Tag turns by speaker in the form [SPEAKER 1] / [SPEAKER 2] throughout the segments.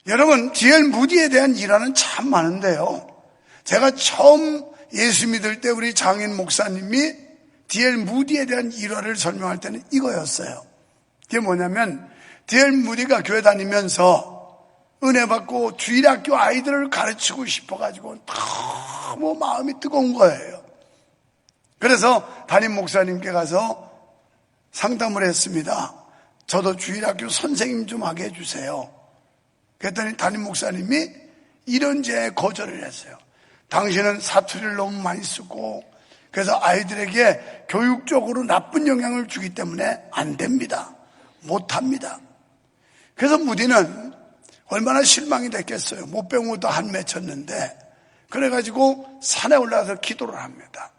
[SPEAKER 1] 여러분, D.L. 무디에 대한 일화는 참 많은데요. 제가 처음 예수 믿을 때 우리 장인 목사님이 D.L. 무디에 대한 일화를 설명할 때는 이거였어요. 그게 뭐냐면 D.L. 무디가 교회 다니면서 은혜 받고 주일학교 아이들을 가르치고 싶어가지고 너무 마음이 뜨거운 거예요. 그래서 담임 목사님께 가서 상담을 했습니다. 저도 주일학교 선생님 좀 하게 해주세요. 그랬더니 담임 목사님이 이런 제에 거절을 했어요. 당신은 사투리를 너무 많이 쓰고 그래서 아이들에게 교육적으로 나쁜 영향을 주기 때문에 안 됩니다. 못합니다. 그래서 무디는 얼마나 실망이 됐겠어요. 못 배운 것도 한 맺혔는데 그래가지고 산에 올라가서 기도를 합니다.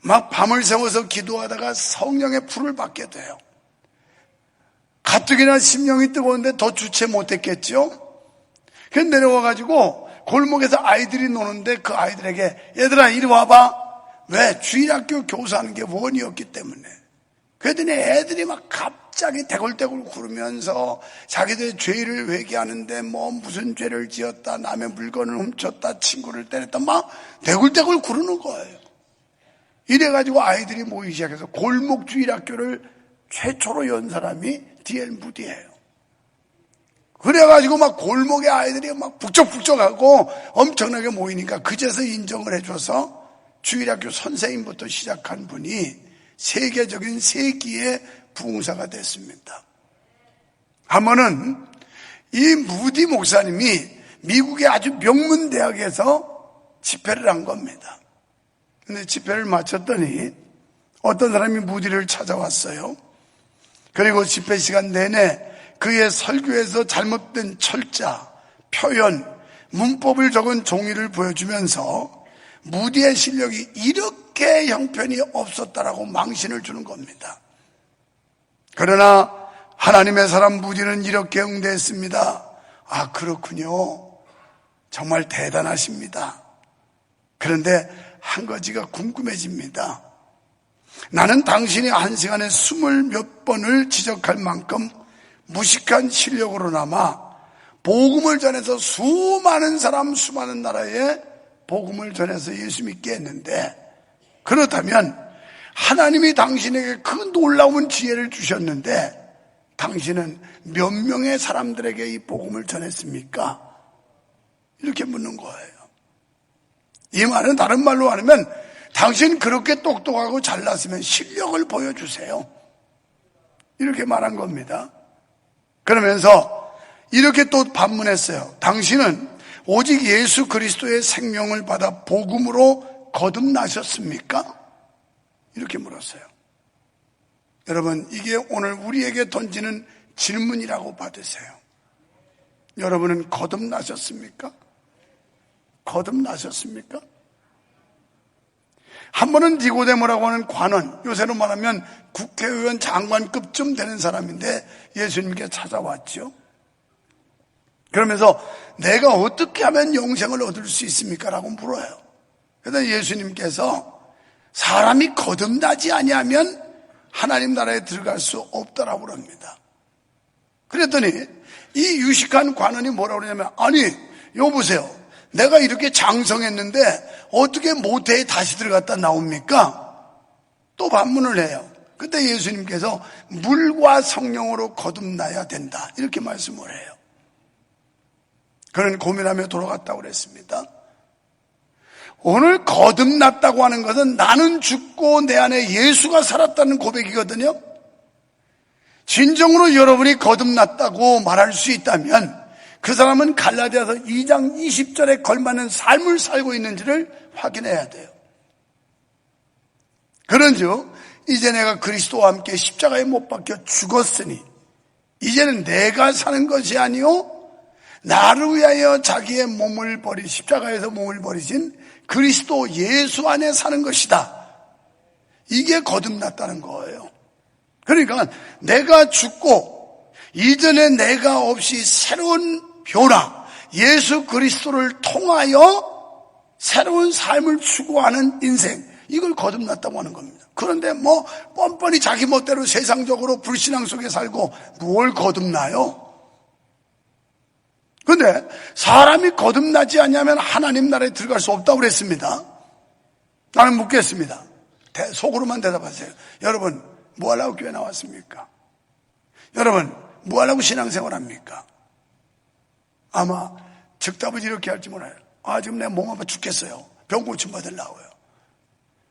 [SPEAKER 1] 막 밤을 새워서 기도하다가 성령의 불을 받게 돼요. 가뜩이나 심령이 뜨거운데 더 주체 못했겠죠. 그래서 내려와가지고 골목에서 아이들이 노는데 그 아이들에게 얘들아 이리 와봐. 왜? 주일학교 교사하는 게 원이었기 때문에. 그랬더니 애들이 막 갑자기 대굴대굴 구르면서 자기들 죄를 회개하는데 뭐 무슨 죄를 지었다, 남의 물건을 훔쳤다, 친구를 때렸다 막 대굴대굴 구르는 거예요. 이래가지고 아이들이 모이기 시작해서 골목 주일학교를 최초로 연 사람이 D.L. 무디예요. 그래가지고 막 골목의 아이들이 막 북적북적하고 엄청나게 모이니까 그제서 인정을 해줘서 주일학교 선생님부터 시작한 분이 세계적인 세기의 부흥사가 됐습니다. 한 번은 이 무디 목사님이 미국의 아주 명문 대학에서 집회를 한 겁니다. 근데 집회를 마쳤더니 어떤 사람이 무디를 찾아왔어요. 그리고 집회 시간 내내 그의 설교에서 잘못된 철자, 표현, 문법을 적은 종이를 보여주면서 무디의 실력이 이렇게 형편이 없었다라고 망신을 주는 겁니다. 그러나 하나님의 사람 무디는 이렇게 응대했습니다. 아, 그렇군요. 정말 대단하십니다. 그런데 한 가지가 궁금해집니다. 나는 당신이 한 시간에 20몇 번을 지적할 만큼 무식한 실력으로나마 복음을 전해서 수많은 사람, 수많은 나라에 복음을 전해서 예수 믿게 했는데, 그렇다면 하나님이 당신에게 그 놀라운 지혜를 주셨는데 당신은 몇 명의 사람들에게 이 복음을 전했습니까? 이렇게 묻는 거예요. 이 말은 다른 말로 하면 당신 그렇게 똑똑하고 잘났으면 실력을 보여주세요. 이렇게 말한 겁니다. 그러면서 이렇게 또 반문했어요. 당신은 오직 예수 그리스도의 생명을 받아 복음으로 거듭나셨습니까? 이렇게 물었어요. 여러분, 이게 오늘 우리에게 던지는 질문이라고 받으세요. 여러분은 거듭나셨습니까? 거듭나셨습니까? 한 번은 니고데모라고 하는 관원, 요새로 말하면 국회의원 장관급쯤 되는 사람인데 예수님께 찾아왔죠. 그러면서 내가 어떻게 하면 영생을 얻을 수 있습니까? 라고 물어요. 그래서 예수님께서 사람이 거듭나지 아니하면 하나님 나라에 들어갈 수 없다라고 그럽니다. 그랬더니 이 유식한 관원이 뭐라고 그러냐면, 아니 여보세요, 내가 이렇게 장성했는데 어떻게 모태에 다시 들어갔다 나옵니까? 또 반문을 해요. 그때 예수님께서 물과 성령으로 거듭나야 된다 이렇게 말씀을 해요. 그는 고민하며 돌아갔다고 그랬습니다. 오늘 거듭났다고 하는 것은 나는 죽고 내 안에 예수가 살았다는 고백이거든요. 진정으로 여러분이 거듭났다고 말할 수 있다면 그 사람은 갈라디아서 2장 20절에 걸맞는 삶을 살고 있는지를 확인해야 돼요. 그런즉 이제 내가 그리스도와 함께 십자가에 못 박혀 죽었으니 이제는 내가 사는 것이 아니요 나를 위하여 자기의 몸을 십자가에서 몸을 버리신 그리스도 예수 안에 사는 것이다. 이게 거듭났다는 거예요. 그러니까 내가 죽고 이전에 내가 없이 새로운 변화, 예수 그리스도를 통하여 새로운 삶을 추구하는 인생, 이걸 거듭났다고 하는 겁니다. 그런데 뭐 뻔뻔히 자기 멋대로 세상적으로 불신앙 속에 살고 뭘 거듭나요? 근데 사람이 거듭나지 않으면 하나님 나라에 들어갈 수 없다고 그랬습니다. 나는 묻겠습니다. 속으로만 대답하세요. 여러분, 뭐 하려고 교회 나왔습니까? 여러분, 뭐 하려고 신앙생활 합니까? 아마 즉답을 이렇게 할지 몰라요. 지금 내 몸 아파 죽겠어요. 병 고침 받으려고요.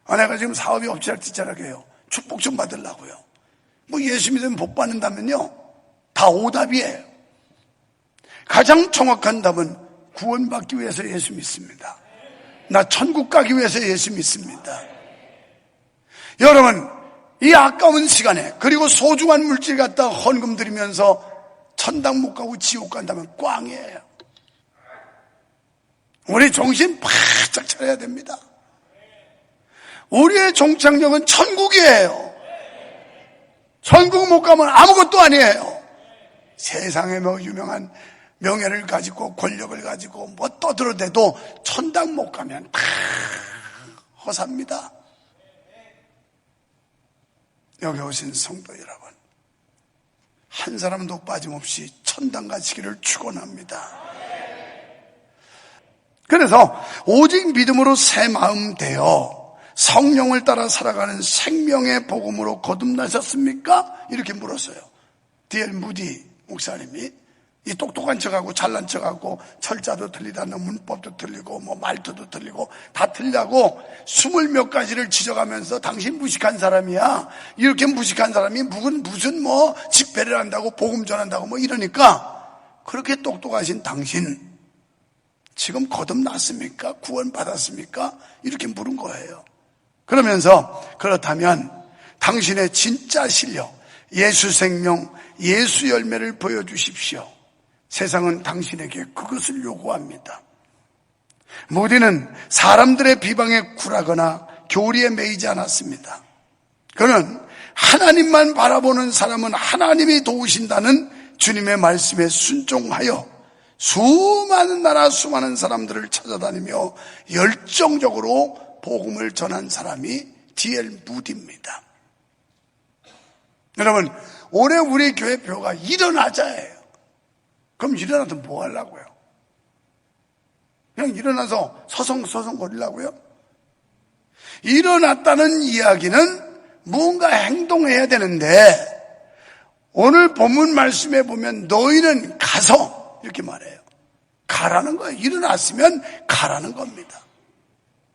[SPEAKER 1] 내가 지금 사업이 엎치락뒤치락해요. 축복 좀 받으려고요. 뭐 예수 믿으면 복 받는다면요, 다 오답이에요. 가장 정확한 답은 구원받기 위해서 예수 믿습니다. 나 천국 가기 위해서 예수 믿습니다. 여러분, 이 아까운 시간에 그리고 소중한 물질 갖다 헌금 드리면서 천당 못 가고 지옥 간다면 꽝이에요. 우리 정신 바짝 차려야 됩니다. 우리의 종착역은 천국이에요. 천국 못 가면 아무것도 아니에요. 세상에 뭐 유명한 명예를 가지고 권력을 가지고 뭐 떠들어대도 천당 못 가면 다 허사입니다. 여기 오신 성도 여러분, 한 사람도 빠짐없이 천당 가시기를 축원합니다. 그래서 오직 믿음으로 새 마음 되어 성령을 따라 살아가는 생명의 복음으로 거듭나셨습니까? 이렇게 물었어요. D.L. 무디 목사님이. 이 똑똑한 척하고 잘난 척하고 철자도 틀리다는 문법도 틀리고 뭐 말투도 틀리고 다 틀리다고 20몇 가지를 지적하면서 당신 무식한 사람이야. 이렇게 무식한 사람이 무슨 뭐 집회를 한다고 복음 전한다고 뭐 이러니까, 그렇게 똑똑하신 당신 지금 거듭났습니까? 구원받았습니까? 이렇게 물은 거예요. 그러면서 그렇다면 당신의 진짜 실력, 예수 생명, 예수 열매를 보여주십시오. 세상은 당신에게 그것을 요구합니다. 무디는 사람들의 비방에 굴하거나 교리에 매이지 않았습니다. 그는 하나님만 바라보는 사람은 하나님이 도우신다는 주님의 말씀에 순종하여 수많은 나라 수많은 사람들을 찾아다니며 열정적으로 복음을 전한 사람이 D.L. 무디입니다. 여러분, 올해 우리 교회 표가 일어나자예요. 그럼 일어나서 뭐 하려고요? 그냥 일어나서 서성서성 거리려고요? 일어났다는 이야기는 뭔가 행동해야 되는데, 오늘 본문 말씀에 보면 너희는 가서 이렇게 말해요. 가라는 거예요. 일어났으면 가라는 겁니다.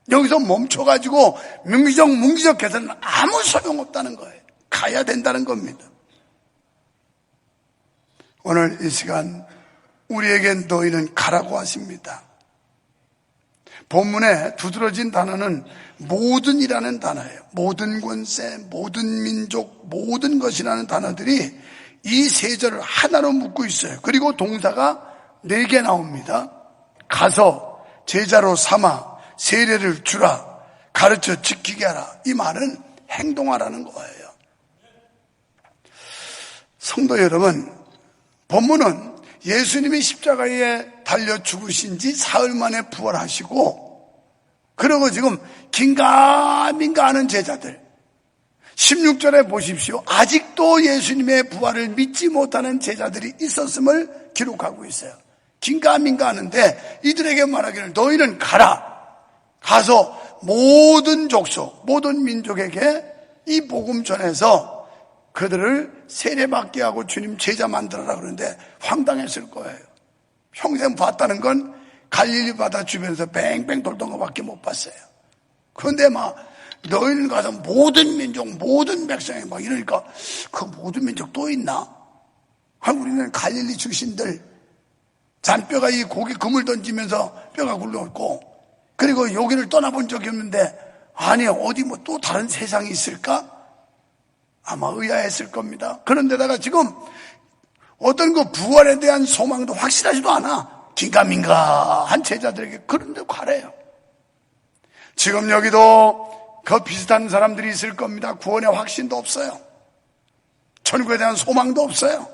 [SPEAKER 1] 여기서 멈춰가지고 문기적 해서는 아무 소용없다는 거예요. 가야 된다는 겁니다. 오늘 이 시간 우리에게 너희는 가라고 하십니다. 본문에 두드러진 단어는 모든이라는 단어예요. 모든 권세, 모든 민족, 모든 것이라는 단어들이 이 세 절을 하나로 묶고 있어요. 그리고 동사가 4개 나옵니다. 가서 제자로 삼아 세례를 주라, 가르쳐 지키게 하라. 이 말은 행동하라는 거예요. 성도 여러분, 본문은 예수님이 십자가에 달려 죽으신 지 사흘 만에 부활하시고, 그리고 지금 긴가민가 하는 제자들, 16절에 보십시오. 아직도 예수님의 부활을 믿지 못하는 제자들이 있었음을 기록하고 있어요. 긴가민가 하는데 이들에게 말하기를 너희는 가라. 가서 모든 족속, 모든 민족에게 이 복음 전해서 그들을 세례받게 하고 주님 제자 만들어라 그러는데 황당했을 거예요. 평생 봤다는 건 갈릴리 바다 주변에서 뱅뱅 돌던 것밖에 못 봤어요. 그런데 너희는 가서 모든 민족, 모든 백성이 이러니까 그 모든 민족 또 있나? 우리는 갈릴리 출신들, 잔뼈가 이 고기 그물 던지면서 뼈가 굴러있고, 그리고 여기를 떠나본 적이 없는데, 아니 어디 또 다른 세상이 있을까? 아마 의아했을 겁니다. 그런데다가 지금 어떤 그 부활에 대한 소망도 확실하지도 않아. 긴가민가한 제자들에게 그런데 가래요. 지금 여기도 그 비슷한 사람들이 있을 겁니다. 구원의 확신도 없어요. 천국에 대한 소망도 없어요.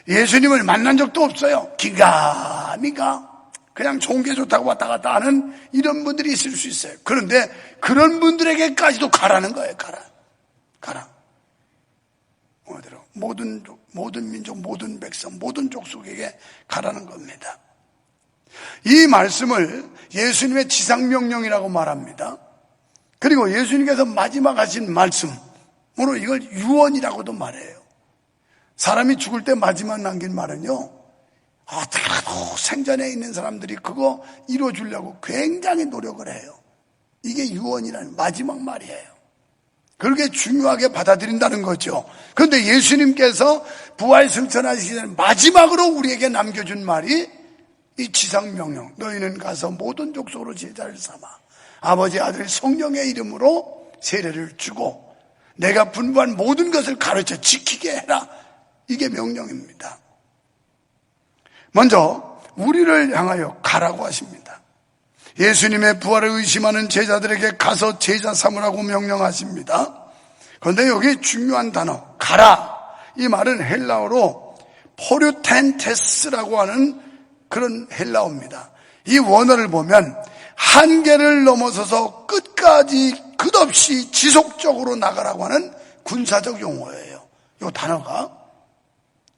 [SPEAKER 1] 예수님을 만난 적도 없어요. 긴가민가 그냥 좋은 게 좋다고 왔다 갔다 하는 이런 분들이 있을 수 있어요. 그런데 그런 분들에게까지도 가라는 거예요. 가라. 어디로? 모든 민족, 모든 백성, 모든 족속에게 가라는 겁니다. 이 말씀을 예수님의 지상명령이라고 말합니다. 그리고 예수님께서 마지막 하신 말씀으로 이걸 유언이라고도 말해요. 사람이 죽을 때 마지막 남긴 말은요, 어떻게라도 생전에 있는 사람들이 그거 이루어주려고 굉장히 노력을 해요. 이게 유언이라는 마지막 말이에요. 그렇게 중요하게 받아들인다는 거죠. 그런데 예수님께서 부활 승천하시기 전에 마지막으로 우리에게 남겨준 말이 이 지상명령, 너희는 가서 모든 족속으로 제자를 삼아 아버지, 아들, 성령의 이름으로 세례를 주고 내가 분부한 모든 것을 가르쳐 지키게 해라. 이게 명령입니다. 먼저 우리를 향하여 가라고 하십니다. 예수님의 부활을 의심하는 제자들에게 가서 제자 삼으라고 명령하십니다. 그런데 여기 중요한 단어 가라, 이 말은 헬라어로 포르텐테스라고 하는 그런 헬라어입니다. 이 원어를 보면 한계를 넘어서서 끝까지 끝없이 지속적으로 나가라고 하는 군사적 용어예요. 이 단어가.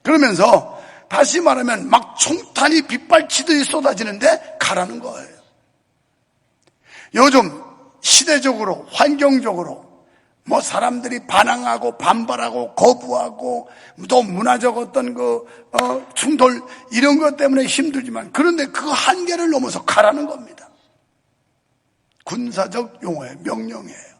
[SPEAKER 1] 그러면서 다시 말하면 막 총탄이 빗발치듯이 쏟아지는데 가라는 거예요. 요즘 시대적으로, 환경적으로 사람들이 반항하고 반발하고 거부하고 또 문화적 어떤 충돌 이런 것 때문에 힘들지만, 그런데 그 한계를 넘어서 가라는 겁니다. 군사적 용어예요. 명령이에요.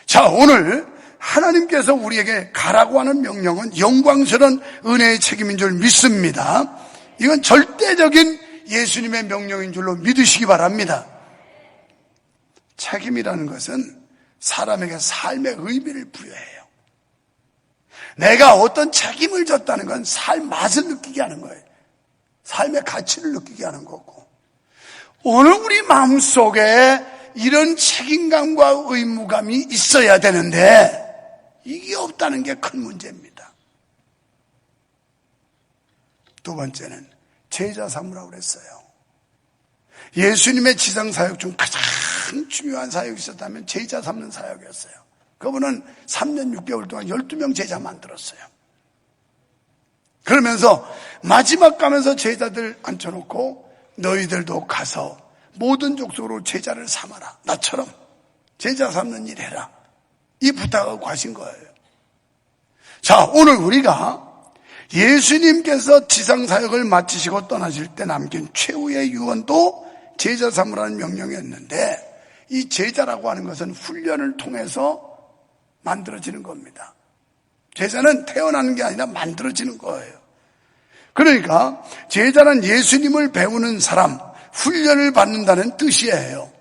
[SPEAKER 1] 자, 오늘 하나님께서 우리에게 가라고 하는 명령은 영광스러운 은혜의 책임인 줄 믿습니다. 이건 절대적인 예수님의 명령인 줄로 믿으시기 바랍니다. 책임이라는 것은 사람에게 삶의 의미를 부여해요. 내가 어떤 책임을 졌다는 건 삶 맛을 느끼게 하는 거예요. 삶의 가치를 느끼게 하는 거고, 오늘 우리 마음속에 이런 책임감과 의무감이 있어야 되는데 이게 없다는 게 큰 문제입니다. 두 번째는 제자 삼으라고 그랬어요. 예수님의 지상 사역 중 가장 중요한 사역이 있었다면 제자 삼는 사역이었어요. 그분은 3년 6개월 동안 12명 제자 만들었어요. 그러면서 마지막 가면서 제자들 앉혀놓고 너희들도 가서 모든 족속으로 제자를 삼아라. 나처럼 제자 삼는 일 해라. 이 부탁을 하신 거예요. 자, 오늘 우리가 예수님께서 지상사역을 마치시고 떠나실 때 남긴 최후의 유언도 제자 삼으라는 명령이었는데, 이 제자라고 하는 것은 훈련을 통해서 만들어지는 겁니다. 제자는 태어나는 게 아니라 만들어지는 거예요. 그러니까 제자는 예수님을 배우는 사람, 훈련을 받는다는 뜻이에요.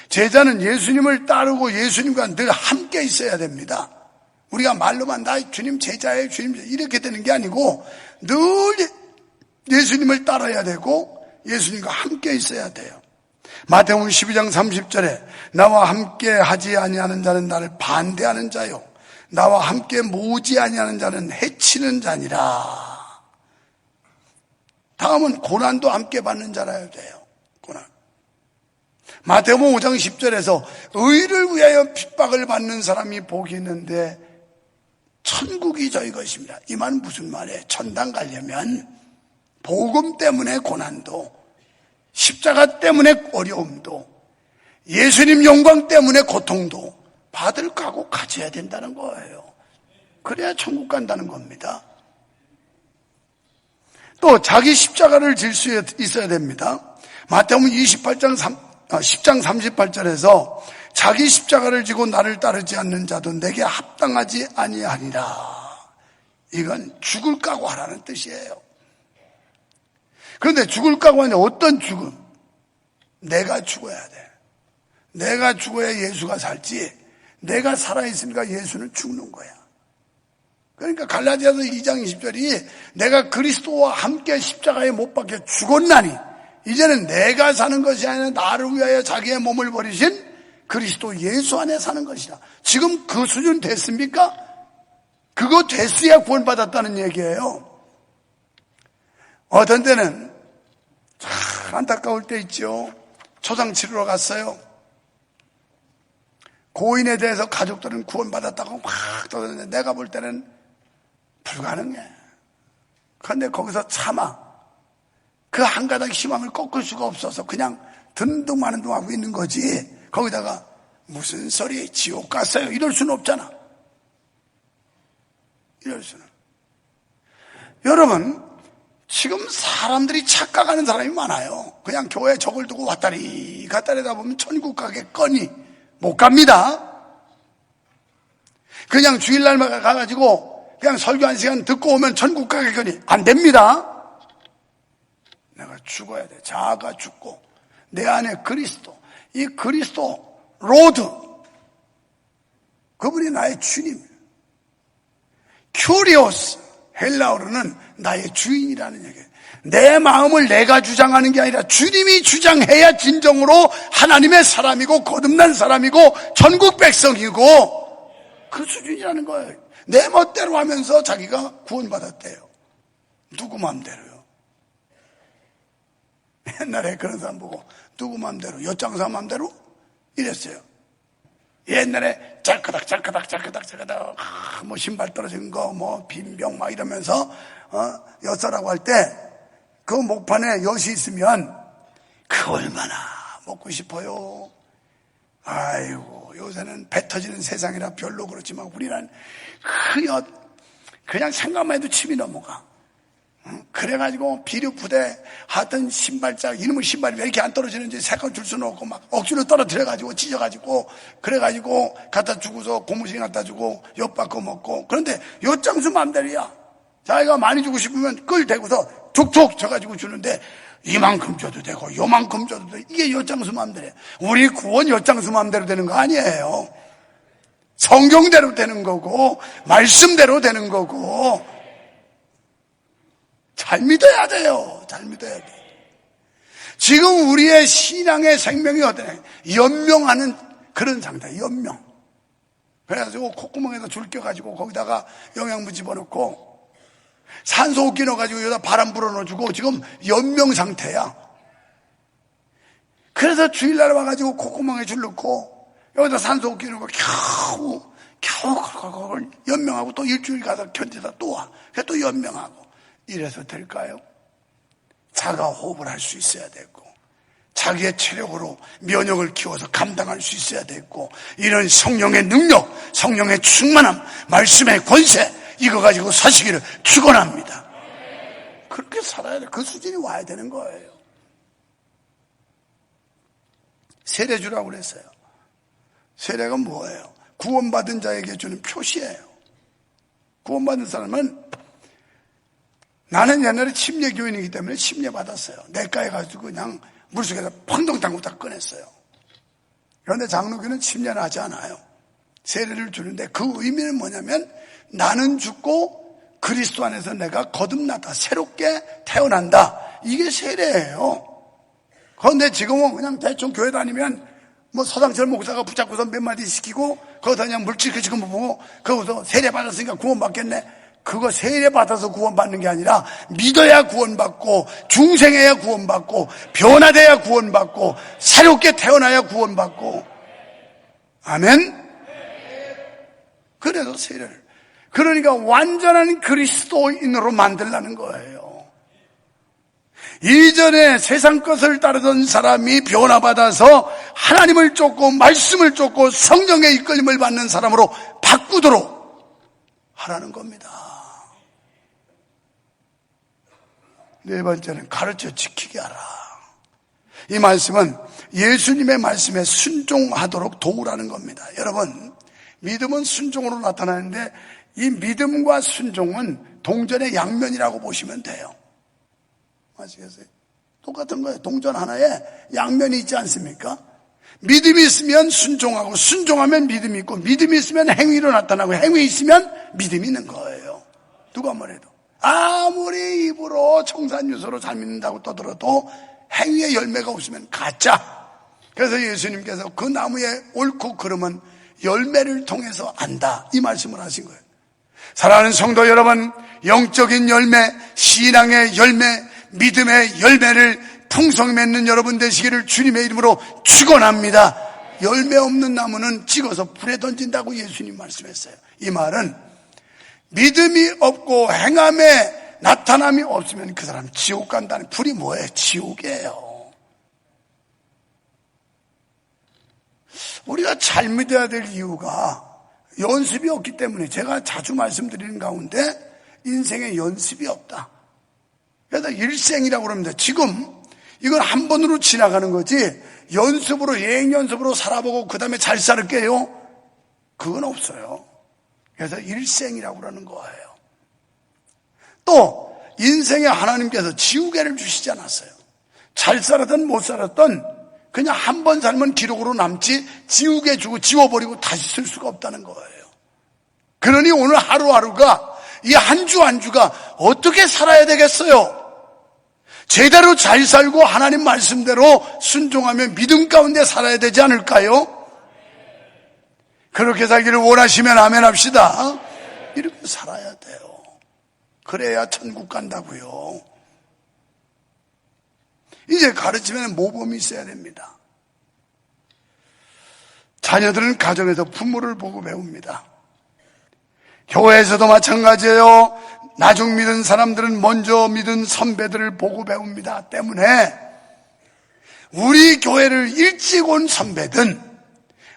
[SPEAKER 1] 제자는 예수님을 따르고 예수님과 늘 함께 있어야 됩니다. 우리가 말로만 나 주님 제자예요, 주님 이렇게 되는 게 아니고 늘 예수님을 따라야 되고 예수님과 함께 있어야 돼요. 마태복음 12장 30절에 나와 함께 하지 아니하는 자는 나를 반대하는 자요, 나와 함께 모으지 아니하는 자는 해치는 자니라. 다음은 고난도 함께 받는 자라야 돼요. 고난. 마태복음 5장 10절에서 의를 위하여 핍박을 받는 사람이 복이 있는데 천국이 저희 것입니다. 이 말은 무슨 말이에요? 천당 가려면 복음 때문에 고난도, 십자가 때문에 어려움도, 예수님 영광 때문에 고통도 받을 각오 가져야 된다는 거예요. 그래야 천국 간다는 겁니다. 또 자기 십자가를 질 수 있어야 됩니다. 마태복음 10장 38절에서 자기 십자가를 지고 나를 따르지 않는 자도 내게 합당하지 아니하리라. 이건 죽을 각오하라는 뜻이에요. 그런데 죽을 각오하는데 어떤 죽음? 내가 죽어야 돼. 내가 죽어야 예수가 살지, 내가 살아있으니까 예수는 죽는 거야. 그러니까 갈라디아서 2장 20절이 내가 그리스도와 함께 십자가에 못 박혀 죽었나니 이제는 내가 사는 것이 아니라 나를 위하여 자기의 몸을 버리신 그리스도 예수 안에 사는 것이다. 지금 그 수준 됐습니까? 그거 됐어야 구원받았다는 얘기예요. 어떤 때는 참 안타까울 때 있죠. 초상 치르러 갔어요. 고인에 대해서 가족들은 구원받았다고 막 떠드는데 내가 볼 때는 불가능해. 그런데 거기서 차마 그 한 가닥 희망을 꺾을 수가 없어서 그냥 듣는 둥 마는 둥 하고 있는 거지. 거기다가 무슨 소리 지옥 갔어요 이럴 수는 없잖아. 이럴 수는. 여러분, 지금 사람들이 착각하는 사람이 많아요. 그냥 교회 저걸 두고 왔다리 갔다리 하다 보면 천국 가겠거니 못 갑니다. 그냥 주일날만 가가지고 그냥 설교 한 시간 듣고 오면 천국 가겠거니 안 됩니다. 내가 죽어야 돼. 자아가 죽고 내 안에 그리스도, 이 그리스도 로드, 그분이 나의 주님. 큐리오스, 헬라어로는 나의 주인이라는 얘기예요. 내 마음을 내가 주장하는 게 아니라 주님이 주장해야 진정으로 하나님의 사람이고 거듭난 사람이고 전국 백성이고 그 수준이라는 거예요. 내 멋대로 하면서 자기가 구원받았대요. 누구 마음대로요? 옛날에 그런 사람 보고 누구 마음대로, 엿장사 마음대로 이랬어요. 옛날에 짤까닥 뭐 신발 떨어진 거 뭐 빈병 막 이러면서 엿사라고 할 때 그 목판에 엿이 있으면 그 얼마나 먹고 싶어요. 아이고, 요새는 배 터지는 세상이라 별로 그렇지만 우리는 그 엿 그냥 생각만 해도 침이 넘어가. 그래가지고 비료부대 하던 신발짝, 이놈의 신발이 왜 이렇게 안 떨어지는지 색깔 줄 수는 없고 막 억지로 떨어뜨려가지고 찢어가지고 그래가지고 갖다 주고서 고무신 갖다 주고 엿 바꿔 먹고. 그런데 엿장수 맘대로야. 자기가 많이 주고 싶으면 끌 대고서 툭툭 쳐가지고 주는데 이만큼 줘도 되고 요만큼 줘도 되고 이게 엿장수 맘대로야. 우리 구원 엿장수 맘대로 되는 거 아니에요. 성경대로 되는 거고 말씀대로 되는 거고 잘 믿어야 돼요. 잘 믿어야 돼. 지금 우리의 신앙의 생명이 어떠냐? 연명하는 그런 상태, 연명. 그래가지고 콧구멍에다 줄 껴가지고 거기다가 영양분 집어넣고 산소호흡기 넣어가지고 여기다 바람 불어넣어주고 지금 연명 상태야. 그래서 주일날 와가지고 콧구멍에 줄 넣고 여기다 산소호흡기 넣고 겨우 연명하고 또 일주일 가서 견디다 또 와. 그래서 또 연명하고. 이래서 될까요? 자가 호흡을 할 수 있어야 되고 자기의 체력으로 면역을 키워서 감당할 수 있어야 되고 이런 성령의 능력, 성령의 충만함, 말씀의 권세 이거 가지고 사시기를 축원합니다. 그렇게 살아야 돼. 그 수준이 와야 되는 거예요. 세례 주라고 그랬어요. 세례가 뭐예요? 구원받은 자에게 주는 표시예요. 구원받은 사람은 나는 옛날에 침례교인이기 때문에 침례 받았어요. 내과에 가지고 그냥 물속에다 펑덩 담고 다 꺼냈어요. 그런데 장로교는 침례는 하지 않아요. 세례를 주는데 그 의미는 뭐냐면 나는 죽고 그리스도 안에서 내가 거듭났다. 새롭게 태어난다. 이게 세례예요. 그런데 지금은 그냥 대충 교회 다니면 뭐 서당철 목사가 붙잡고서 몇 마디 시키고 거기서 그냥 물질그 지금 보고 거기서 세례 받았으니까 구원받겠네. 그거 세례 받아서 구원받는 게 아니라 믿어야 구원받고 중생해야 구원받고 변화돼야 구원받고 새롭게 태어나야 구원받고. 아멘. 그래서 세례를, 그러니까 완전한 그리스도인으로 만들라는 거예요. 이전에 세상 것을 따르던 사람이 변화받아서 하나님을 쫓고 말씀을 쫓고 성령의 이끌림을 받는 사람으로 바꾸도록 하라는 겁니다. 네 번째는 가르쳐 지키게 하라. 이 말씀은 예수님의 말씀에 순종하도록 도우라는 겁니다. 여러분, 믿음은 순종으로 나타나는데 이 믿음과 순종은 동전의 양면이라고 보시면 돼요. 아시겠어요? 똑같은 거예요. 동전 하나에 양면이 있지 않습니까? 믿음이 있으면 순종하고 순종하면 믿음이 있고 믿음이 있으면 행위로 나타나고 행위 있으면 믿음이 있는 거예요. 누가 뭐래도. 아무리 입으로 청산유소로 잘 믿는다고 떠들어도 행위의 열매가 없으면 가짜. 그래서 예수님께서 그 나무의 옳고 그름은 열매를 통해서 안다. 이 말씀을 하신 거예요. 사랑하는 성도 여러분, 영적인 열매, 신앙의 열매, 믿음의 열매를 풍성히 맺는 여러분 되시기를 주님의 이름으로 축원합니다. 열매 없는 나무는 찍어서 불에 던진다고 예수님 말씀했어요. 이 말은 믿음이 없고 행함에 나타남이 없으면 그 사람 지옥 간다는. 불이 뭐예요? 지옥이에요. 우리가 잘 믿어야 될 이유가 연습이 없기 때문에, 제가 자주 말씀드리는 가운데 인생에 연습이 없다. 그래서 일생이라고 그럽니다. 지금 이건 한 번으로 지나가는 거지 연습으로, 예행연습으로 살아보고 그 다음에 잘 살게요, 그건 없어요. 그래서 일생이라고 그러는 거예요. 또 인생에 하나님께서 지우개를 주시지 않았어요. 잘 살았든 못 살았든 그냥 한 번 살면 기록으로 남지 지우개 주고 지워버리고 다시 쓸 수가 없다는 거예요. 그러니 오늘 하루하루가, 이 한 주 한 주가 어떻게 살아야 되겠어요? 제대로 잘 살고 하나님 말씀대로 순종하며 믿음 가운데 살아야 되지 않을까요? 그렇게 살기를 원하시면 아멘 합시다. 이렇게 살아야 돼요. 그래야 천국 간다고요. 이제 가르치면 모범이 있어야 됩니다. 자녀들은 가정에서 부모를 보고 배웁니다. 교회에서도 마찬가지예요. 나중 믿은 사람들은 먼저 믿은 선배들을 보고 배웁니다. 때문에 우리 교회를 일찍 온 선배든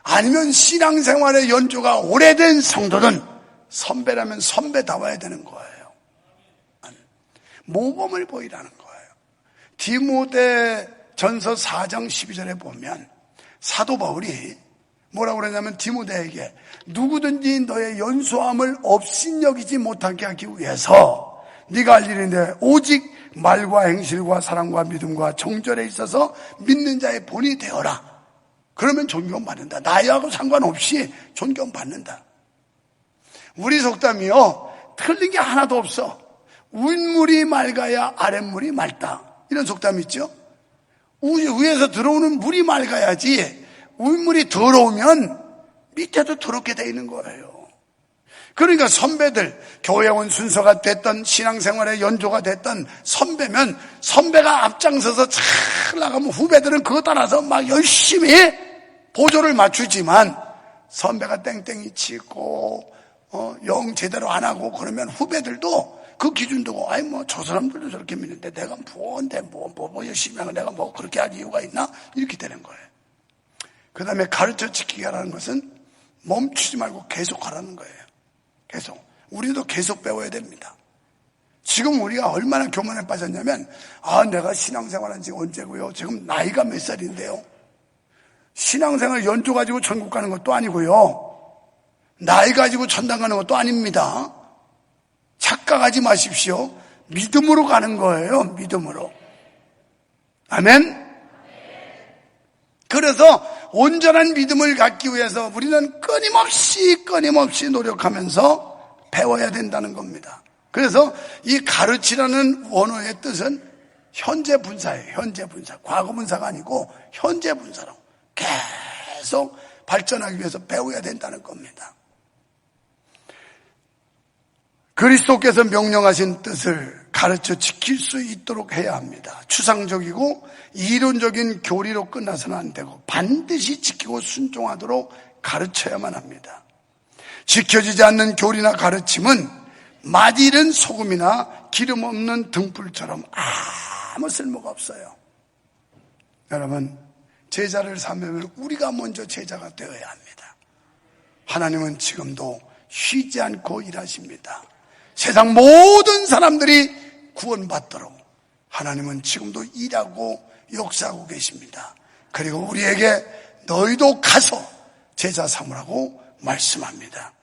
[SPEAKER 1] 아니면 신앙생활의 연조가 오래된 성도든 선배라면 선배다워야 되는 거예요. 모범을 보이라는 거예요. 디모데전서 4장 12절에 보면 사도 바울이 뭐라고 그러냐면, 디모데에게 누구든지 너의 연소함을 업신여기지 못하게 하기 위해서 네가 할 일인데 오직 말과 행실과 사랑과 믿음과 정절에 있어서 믿는 자의 본이 되어라. 그러면 존경받는다. 나이하고 상관없이 존경받는다. 우리 속담이요, 틀린 게 하나도 없어. 윗물이 맑아야 아랫물이 맑다, 이런 속담이 있죠. 위에서 들어오는 물이 맑아야지 윗물이 더러우면 밑에도 더럽게 돼 있는 거예요. 그러니까 선배들, 교회 온 순서가 됐던 신앙생활의 연조가 됐던 선배면 선배가 앞장서서 잘 나가면 후배들은 그거 따라서 막 열심히 보조를 맞추지만, 선배가 땡땡이 치고 영 제대로 안 하고 그러면 후배들도 그 기준 두고, 아이 뭐 저 사람들도 저렇게 믿는데 내가 뭔데 뭐 열심히 하고 내가 뭐 그렇게 할 이유가 있나, 이렇게 되는 거예요. 그 다음에 가르쳐 지키게 하라는 것은 멈추지 말고 계속 하라는 거예요. 계속. 우리도 계속 배워야 됩니다. 지금 우리가 얼마나 교만에 빠졌냐면, 내가 신앙생활 한 지 언제고요? 지금 나이가 몇 살인데요? 신앙생활 연조 가지고 천국 가는 것도 아니고요, 나이 가지고 천당 가는 것도 아닙니다. 착각하지 마십시오. 믿음으로 가는 거예요. 믿음으로. 아멘. 그래서 온전한 믿음을 갖기 위해서 우리는 끊임없이 노력하면서 배워야 된다는 겁니다. 그래서 이 가르치라는 원어의 뜻은 현재 분사예요. 현재 분사. 과거 분사가 아니고 현재 분사로 계속 발전하기 위해서 배워야 된다는 겁니다. 그리스도께서 명령하신 뜻을 가르쳐 지킬 수 있도록 해야 합니다. 추상적이고 이론적인 교리로 끝나서는 안 되고 반드시 지키고 순종하도록 가르쳐야만 합니다. 지켜지지 않는 교리나 가르침은 맛있는 소금이나 기름 없는 등불처럼 아무 쓸모가 없어요. 여러분, 제자를 삼으면 우리가 먼저 제자가 되어야 합니다. 하나님은 지금도 쉬지 않고 일하십니다. 세상 모든 사람들이 구원받도록 하나님은 지금도 일하고 역사하고 계십니다. 그리고 우리에게 너희도 가서 제자 삼으라고 말씀합니다.